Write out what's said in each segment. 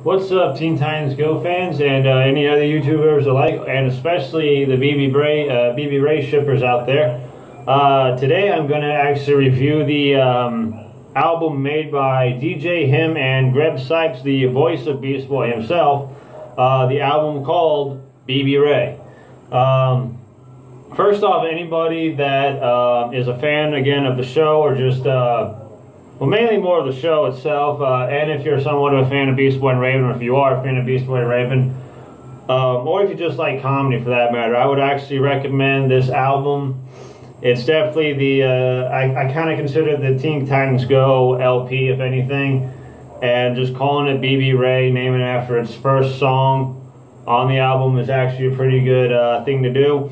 What's up, Teen Titans Go fans and any other YouTubers alike, and especially the BBRae shippers out there. Today I'm going to actually review the album made by DJ Him and Cipes, the voice of Beast Boy himself. The album called BBRae. First off, anybody that is a fan again of the show, or just well, mainly more of the show itself, and if you're somewhat of a fan of Beast Boy and Raven, or if you are a fan of Beast Boy and Raven, or if you just like comedy for that matter, I would actually recommend this album. It's definitely the, I kind of consider it the Teen Titans Go LP, if anything, and just calling it BBRae, naming it after its first song on the album, is actually a pretty good thing to do.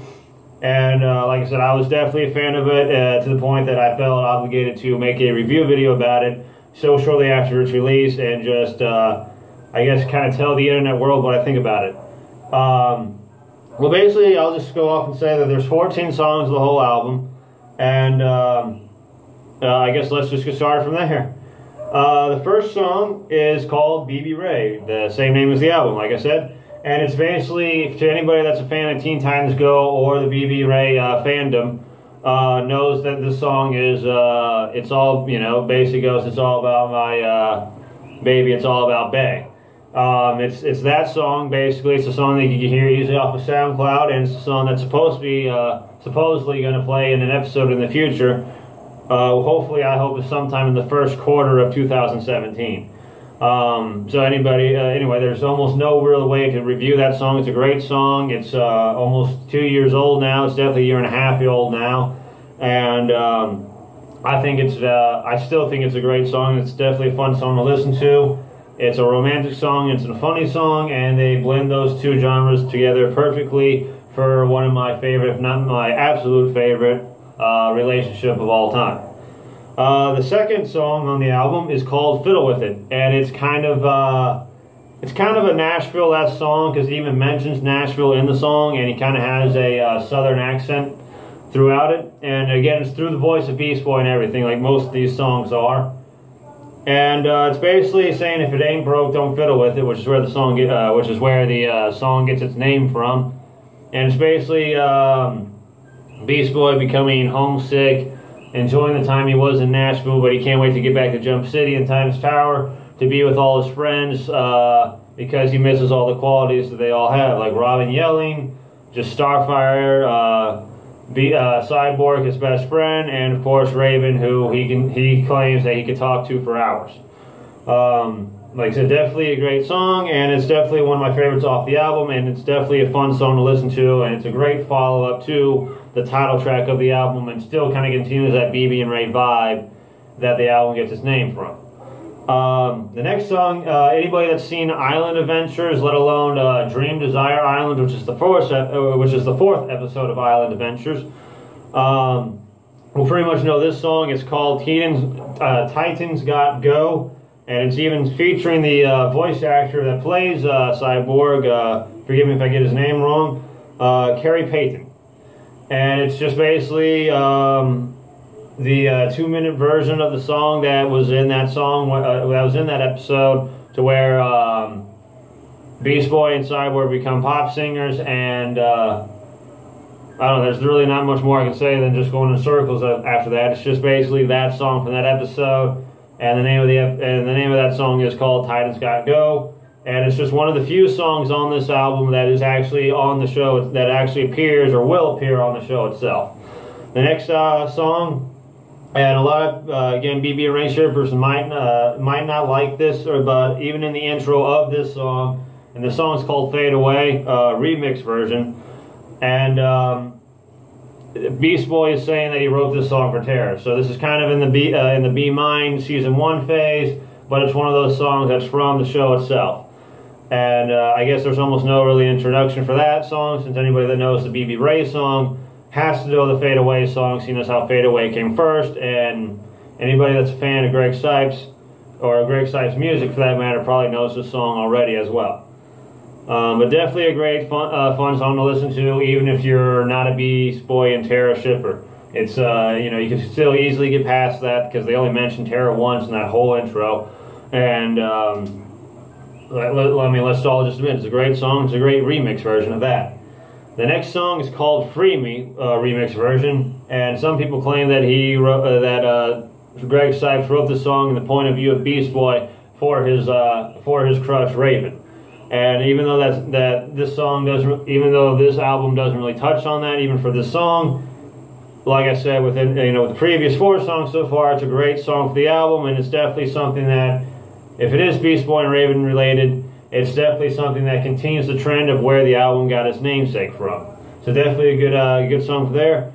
And like I said, I was definitely a fan of it to the point that I felt obligated to make a review video about it so shortly after its release, and just, I guess, kind of tell the internet world what I think about it. Well, basically, I'll just go off and say that there's 14 songs of the whole album, and I guess let's just get started from there. The first song is called BBRae, the same name as the album, like I said. And it's basically, to anybody that's a fan of Teen Titans Go or the BBRae fandom, knows that this song is, it's all, you know, basically goes, it's all about my baby, it's all about Bae. It's that song, basically. It's a song that you can hear easily off of SoundCloud, and it's a song that's supposed to be, supposedly going to play in an episode in the future. Hopefully, I hope it's sometime in the first quarter of 2017. So anyway, there's almost no real way to review that song. It's a great song. It's almost 2 years old now. It's definitely a year and a half old now, and I think it's I still think it's a great song. It's definitely a fun song to listen to. It's a romantic song, it's a funny song, and they blend those two genres together perfectly for one of my favorite, if not my absolute favorite, relationship of all time. The second song on the album is called Fiddle With It, and it's kind of a Nashville-esque song, because he even mentions Nashville in the song, and he kind of has a southern accent throughout it. And again, it's through the voice of Beast Boy and everything, like most of these songs are. And it's basically saying, if it ain't broke, don't fiddle with it, which is where the song song gets its name from. And it's basically Beast Boy becoming homesick, enjoying the time he was in Nashville, but he can't wait to get back to Jump City and Times Tower to be with all his friends, because he misses all the qualities that they all have, like Robin yelling, just Starfire, Cyborg, his best friend, and of course Raven, who he claims that he could talk to for hours. Like I said, definitely a great song, and it's definitely one of my favorites off the album, and it's definitely a fun song to listen to, and it's a great follow-up to the title track of the album, and still kind of continues that BBRae vibe that the album gets its name from. The next song, anybody that's seen Island Adventures, let alone Dream Desire Island, which is the fourth episode of Island Adventures, will pretty much know this song. It's called Titans Got Go. And it's even featuring the voice actor that plays Cyborg, forgive me if I get his name wrong, Carrie Payton. And it's just basically the 2-minute version of the song that was in that song, that was in that episode, to where Beast Boy and Cyborg become pop singers, and I don't know, there's really not much more I can say than just going in circles after that. It's just basically that song from that episode. And the name of that song is called Titans Got Go, and it's just one of the few songs on this album that is actually on the show, that actually appears or will appear on the show itself. The next song, and a lot of again BBRae shippers might not like this, but even in the intro of this song, and the song's called Fade Away, remix version, and Beast Boy is saying that he wrote this song for Terror. So this is kind of in the Be Mine Season 1 phase, but it's one of those songs that's from the show itself. And I guess there's almost no really introduction for that song, since anybody that knows the BBRae song has to know the Fade Away song, seeing as how Fade Away came first, and anybody that's a fan of Greg Cipes, or Greg Cipes music for that matter, probably knows this song already as well. But definitely a great fun song to listen to, even if you're not a Beast Boy and Terra shipper. It's you know, you can still easily get past that, because they only mentioned Terra once in that whole intro, and let's all just admit, it's a great song. It's a great remix version of that. The next song is called "Free Me," remix version, and some people claim that he wrote, Greg Cipes wrote the song in the point of view of Beast Boy for his crush Raven. And even though this album doesn't really touch on that, even for this song, like I said, with the previous 4 songs so far, it's a great song for the album, and it's definitely something that, if it is Beast Boy and Raven related, it's definitely something that continues the trend of where the album got its namesake from. So definitely a good song for there.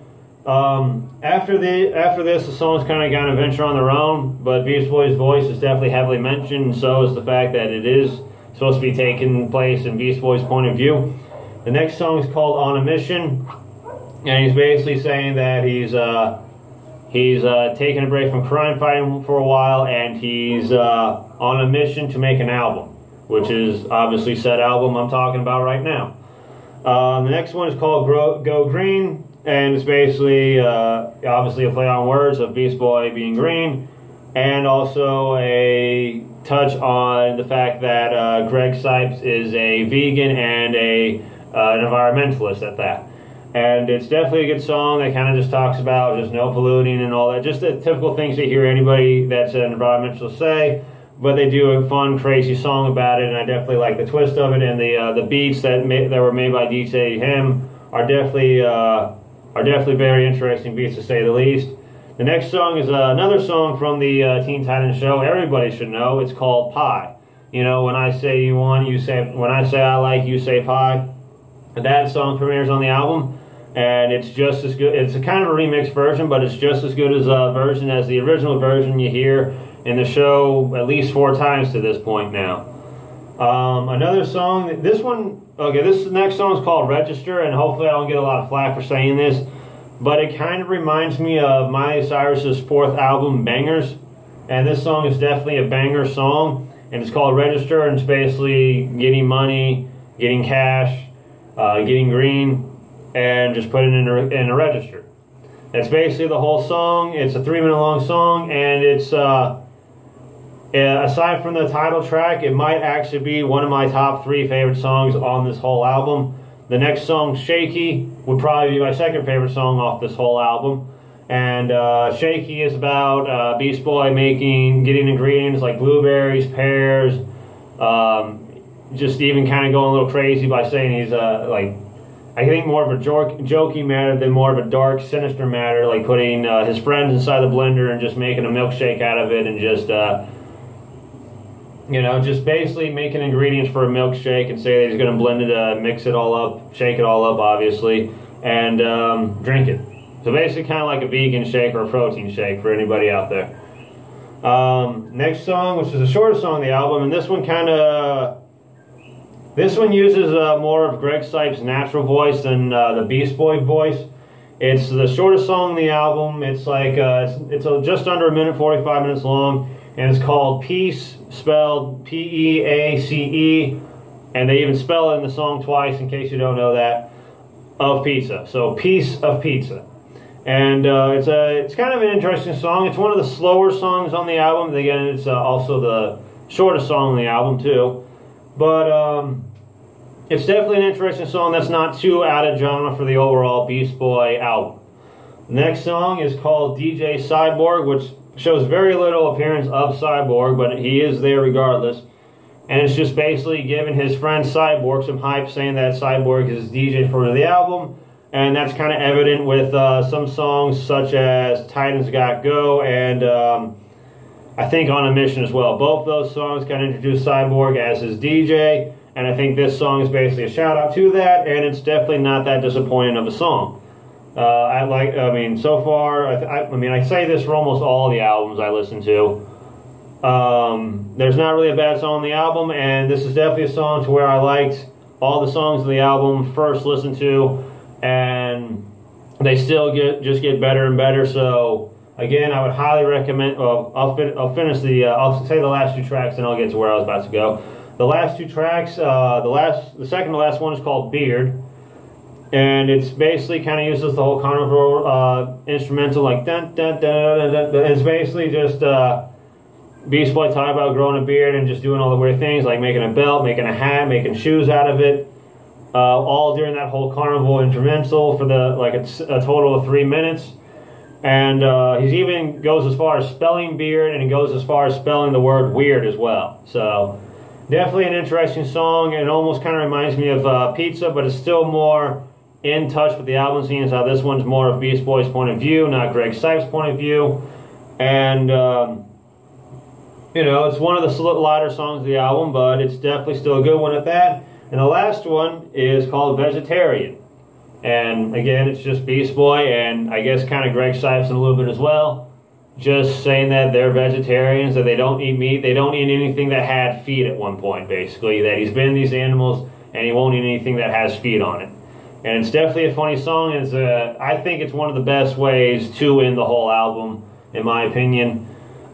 After this, the songs kind of got to venture on their own, but Beast Boy's voice is definitely heavily mentioned, and so is the fact that it is supposed to be taking place in Beast Boy's point of view. The next song is called "On a Mission," and he's basically saying that he's taking a break from crime fighting for a while, and he's on a mission to make an album, which is obviously said album I'm talking about right now. The next one is called "Go Green," and it's basically obviously a play on words of Beast Boy being green, and also a touch on the fact that Greg Cipes is a vegan and an environmentalist at that. And it's definitely a good song that kind of just talks about just no polluting and all that, just the typical things you hear anybody that's an environmentalist say. But they do a fun, crazy song about it, and I definitely like the twist of it. And the beats that were made by DJ Him are definitely very interesting beats, to say the least. The next song is another song from the Teen Titans show. Everybody should know. It's called "Pie." You know, when I say you want, you say. When I say I like, you say pie. That song premieres on the album, and it's just as good. It's a kind of a remix version, but it's just as good as a version as the original version you hear in the show at least 4 times to this point now. Another song, this next song is called "Register," and hopefully I don't get a lot of flack for saying this, but it kind of reminds me of Miley Cyrus's 4th album, Bangers, and this song is definitely a banger song, and it's called "Register," and it's basically getting money, getting cash, getting green, and just put it in a register. That's basically the whole song. It's a 3-minute long song, and it's aside from the title track, it might actually be one of my top 3 favorite songs on this whole album. The next song, "Shaky," would probably be my 2nd favorite song off this whole album. And "Shaky" is about Beast Boy getting ingredients like blueberries, pears, just even kind of going a little crazy by saying he's I think more of a jokey matter than more of a dark, sinister matter, like putting his friends inside the blender and just making a milkshake out of it, and just just basically making ingredients for a milkshake, and say that he's going to blend it, mix it all up, shake it all up, obviously, and drink it. So basically kind of like a vegan shake or a protein shake for anybody out there. Next song, which is the shortest song on the album, and this one uses more of Greg Cipes' natural voice than the Beast Boy voice. It's the shortest song on the album. It's like it's just under 1:45 minutes long, and it's called "Peace," spelled P-E-A-C-E, and they even spell it in the song twice, in case you don't know that, of pizza. So "Piece of Pizza." And it's kind of an interesting song. It's one of the slower songs on the album. Again, it's also the shortest song on the album too. But it's definitely an interesting song that's not too out of genre for the overall Beast Boy album. The next song is called "DJ Cyborg," which shows very little appearance of Cyborg, but he is there regardless. And it's just basically giving his friend Cyborg some hype, saying that Cyborg is his DJ for the album. And that's kind of evident with some songs such as "Titans Got Go" and I think "On a Mission" as well. Both those songs kind of introduce Cyborg as his DJ, and I think this song is basically a shout out to that, and it's definitely not that disappointing of a song. So far, I say this for almost all the albums I listen to. There's not really a bad song on the album, and this is definitely a song to where I liked all the songs of the album first listened to, and they still just get better and better. So again, I would highly recommend. Well, I'll say the last 2 tracks, and I'll get to where I was about to go. The last 2 tracks, the second to last one is called "Beard," and it's basically kind of uses the whole carnival instrumental, like dun dun dun dun dun. It's basically just Beast Boy talked about growing a beard and just doing all the weird things like making a belt, making a hat, making shoes out of it. All during that whole carnival instrumental for a total of 3 minutes. And he even goes as far as spelling beard, and he goes as far as spelling the word weird as well. So definitely an interesting song, and it almost kind of reminds me of Pizza, but it's still more in touch with the album scene, as how this one's more of Beast Boy's point of view, not Greg Cipes' point of view. And you know, it's one of the lighter songs of the album, but it's definitely still a good one at that. And the last one is called Vegetarian. And again, it's just Beast Boy and I guess kind of Greg Cipes in a little bit as well. Just saying that they're vegetarians, that they don't eat meat, they don't eat anything that had feet at one point, basically. That he's been these animals and he won't eat anything that has feet on it. And it's definitely a funny song. I think it's one of the best ways to end the whole album, in my opinion.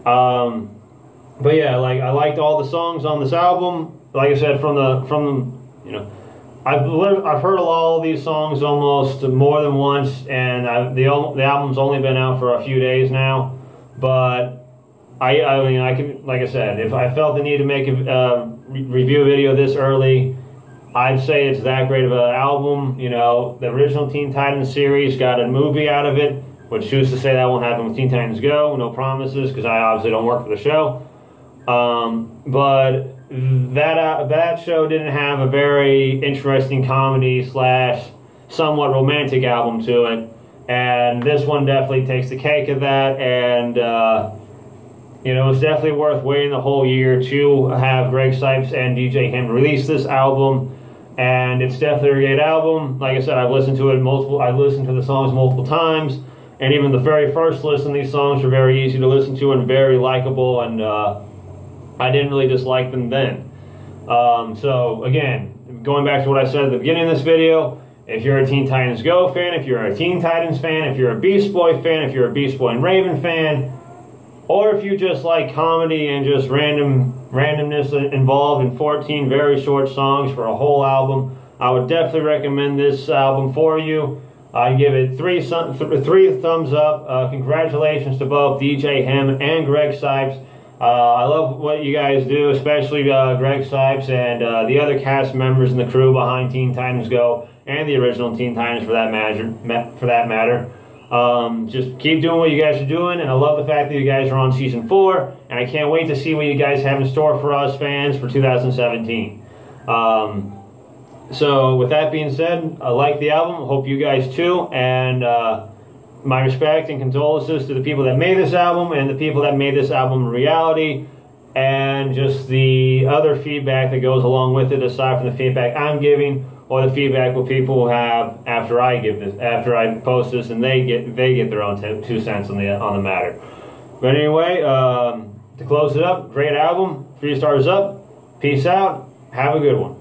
But yeah, like I liked all the songs on this album. Like I said, from the you know, I've heard all of these songs almost more than once, and the album's only been out for a few days now. But I mean, I can, like I said, if I felt the need to make a review video this early, I'd say it's that great of an album. You know, the original Teen Titans series got a movie out of it, which who's to say that won't happen with Teen Titans Go? No promises, because I obviously don't work for the show. But that show didn't have a very interesting comedy / somewhat romantic album to it, and this one definitely takes the cake of that. And you know, it's definitely worth waiting the whole year to have Greg Cipes and DJ Him release this album. And it's definitely a great album. Like I said, I've listened to it I've listened to the songs multiple times, and even the very first listen, these songs were very easy to listen to and very likable, and I didn't really dislike them then. So again, going back to what I said at the beginning of this video, if you're a Teen Titans Go fan, if you're a Teen Titans fan, if you're a Beast Boy fan, if you're a Beast Boy and Raven fan, or if you just like comedy and just randomness involved in 14 very short songs for a whole album, I would definitely recommend this album for you. I give it three thumbs up. Congratulations to both DJ Him and Greg Cipes. I love what you guys do, especially Greg Cipes and the other cast members and the crew behind Teen Titans Go and the original Teen Titans for that matter. Just keep doing what you guys are doing, and I love the fact that you guys are on season 4, and I can't wait to see what you guys have in store for us fans for 2017. So with that being said, I like the album, hope you guys too, and my respect and condolences to the people that made this album and the people that made this album a reality, and just the other feedback that goes along with it, aside from the feedback I'm giving or the feedback what people have after I post this, and they get their own 2 cents on the matter. But anyway, to close it up, great album, 3 stars up. Peace out. Have a good one.